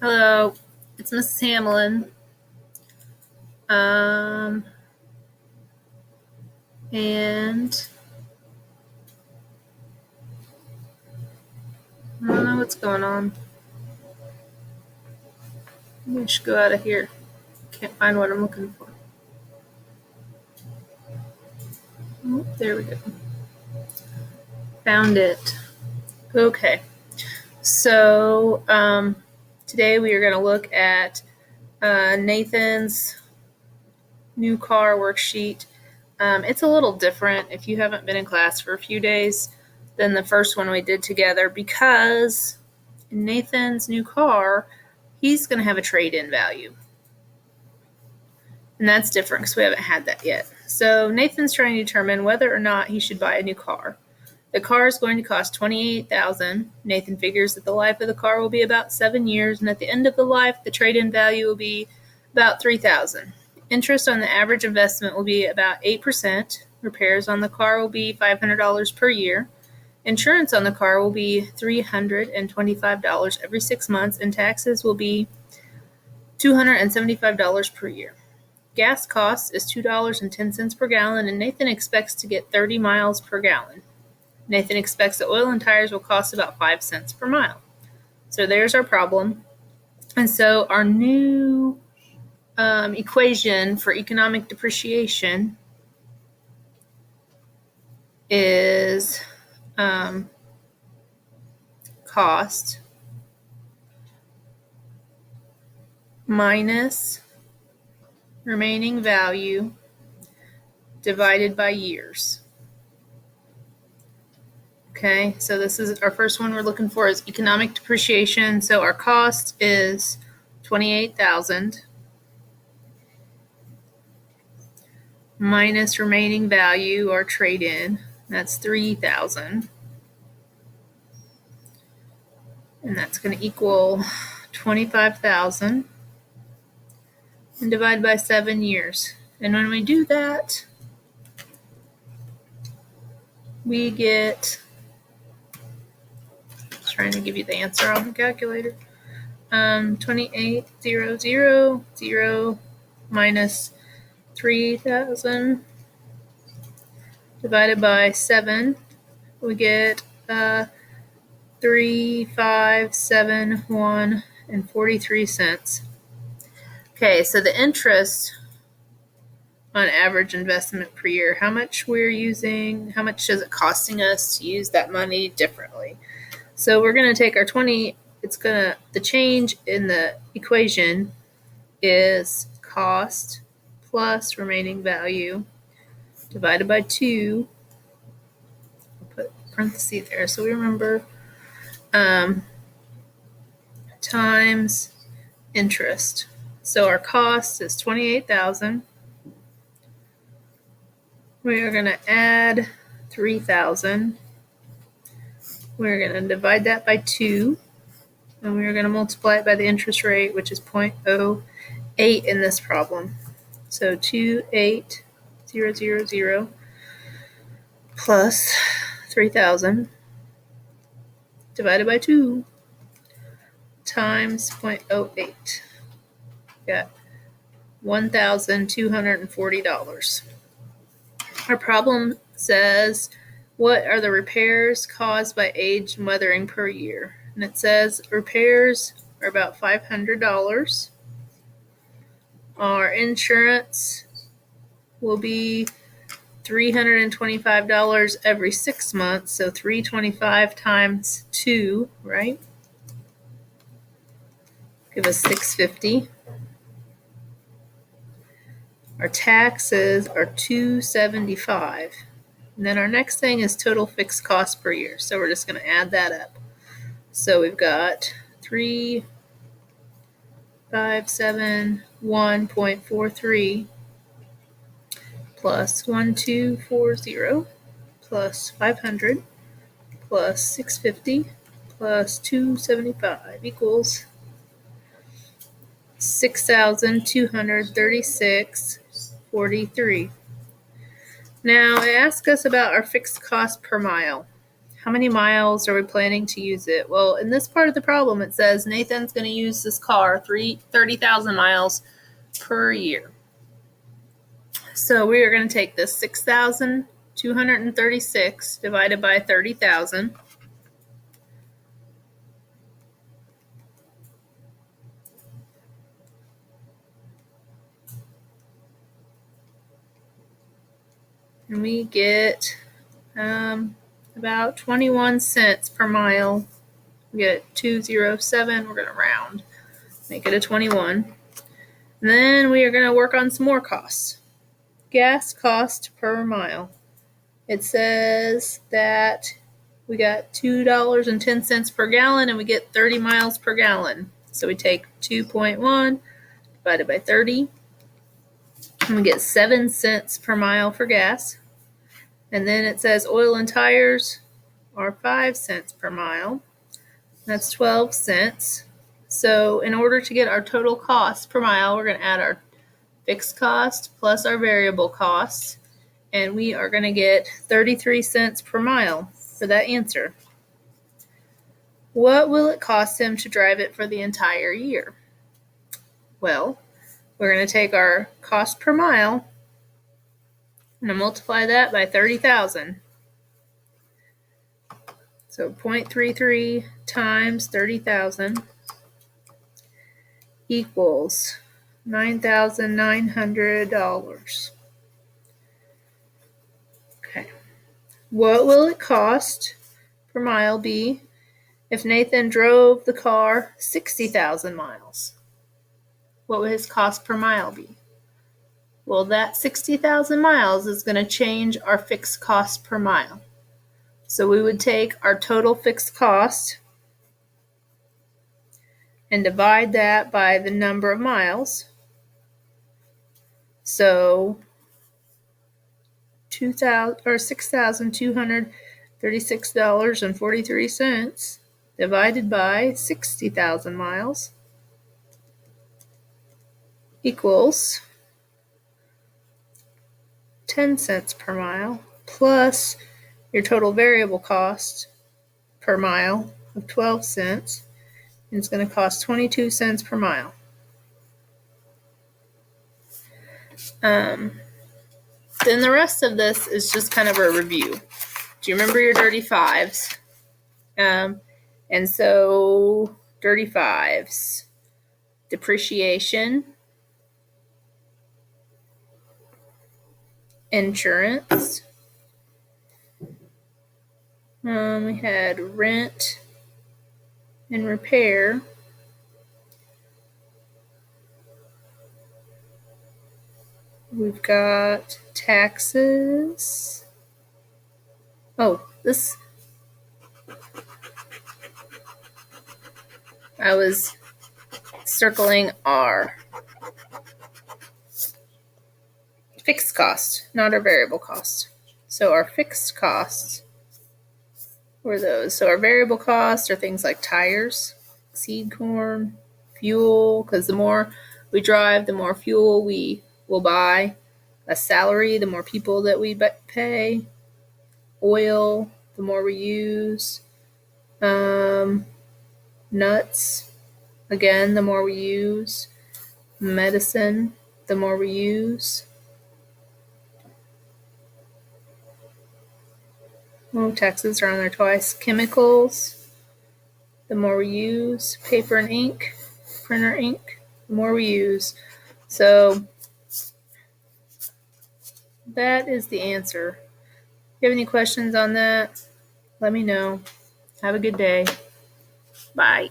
Hello, it's Mrs. Hamlin. And I don't know what's going on. I should go out of here. Can't find what I'm looking for. Oh, there we go. Found it. Okay. So today we are going to look at Nathan's new car worksheet. It's a little different if you haven't been in class for a few days than the first one we did together, because in Nathan's new car, he's going to have a trade-in value. And that's different because we haven't had that yet. So Nathan's trying to determine whether or not he should buy a new car. The car is going to cost $28,000. Nathan figures that the life of the car will be about 7 years, and at the end of the life, the trade-in value will be about $3,000. Interest on the average investment will be about 8%. Repairs on the car will be $500 per year. Insurance on the car will be $325 every 6 months, and taxes will be $275 per year. Gas cost is $2.10 per gallon, and Nathan expects to get 30 miles per gallon. Nathan expects that oil and tires will cost about 5 cents per mile. So there's our problem. And so our new equation for economic depreciation is cost minus remaining value divided by years. Okay, so this is our first one we're looking for is economic depreciation. So our cost is $28,000 minus remaining value or trade-in. That's $3,000. And that's going to equal $25,000 and divide by 7 years. And when we do that, we get, trying to give you the answer on the calculator, 28,000 minus 3,000 divided by 7, we get 3,571 and 43 cents. Okay, so the interest on average investment per year, how much we're using, how much is it costing us to use that money differently? So we're going to take our 20, the change in the equation is cost plus remaining value divided by 2. I'll put parentheses there so we remember, times interest. So our cost is $28,000. We are going to add 3,000. We're going to divide that by 2, and we're going to multiply it by the interest rate, which is 0.08 in this problem. So 2,800 plus 3,000 divided by 2 times 0.08. Got $1,240. Our problem says, what are the repairs caused by age and weathering per year? And it says repairs are about $500. Our insurance will be $325 every 6 months, so $325 times 2, right? Give us $650. Our taxes are $275. And then our next thing is total fixed cost per year. So we're just going to add that up. So we've got 3,571.43 plus 1,240 plus 500 plus 650 plus 275 equals $6,236.43. Now it asks us about our fixed cost per mile. How many miles are we planning to use it? Well, in this part of the problem, it says Nathan's going to use this car 30,000 miles per year. So we are going to take this 6,236 divided by 30,000. And we get about 21 cents per mile. We get 207. We're going to round, make it a 21. And then we are going to work on some more costs. Gas cost per mile. It says that we got $2.10 per gallon and we get 30 miles per gallon. So we take 2.1 divided by 30 and we get 7 cents per mile for gas. And then it says oil and tires are 5 cents per mile. That's 12 cents. So in order to get our total cost per mile, we're going to add our fixed cost plus our variable costs. And we are going to get 33 cents per mile for that answer. What will it cost him to drive it for the entire year? Well, we're going to take our cost per mile and multiply that by 30,000. So 0.33 times 30,000 equals $9,900. Okay. What will it cost per mile be if Nathan drove the car 60,000 miles? What would his cost per mile be? Well, that 60,000 miles is going to change our fixed cost per mile. So we would take our total fixed cost and divide that by the number of miles. So $6,236.43 divided by 60,000 miles equals 10 cents per mile plus your total variable cost per mile of 12 cents. And it's going to cost 22 cents per mile. Then the rest of this is just kind of a review. Do you remember your dirty fives? And so dirty fives, depreciation, insurance, we had rent and repair, we've got taxes. I was circling our fixed cost, not our variable cost. So our fixed costs were those. So our variable costs are things like tires, seed corn, fuel, because the more we drive, the more fuel we will buy. A salary, the more people that we pay. Oil, the more we use. Nuts, again, the more we use. Medicine, the more we use. Taxes are on there twice. Chemicals, the more we use. Paper and ink, printer ink, the more we use. So that is the answer. If you have any questions on that, let me know. Have a good day. Bye.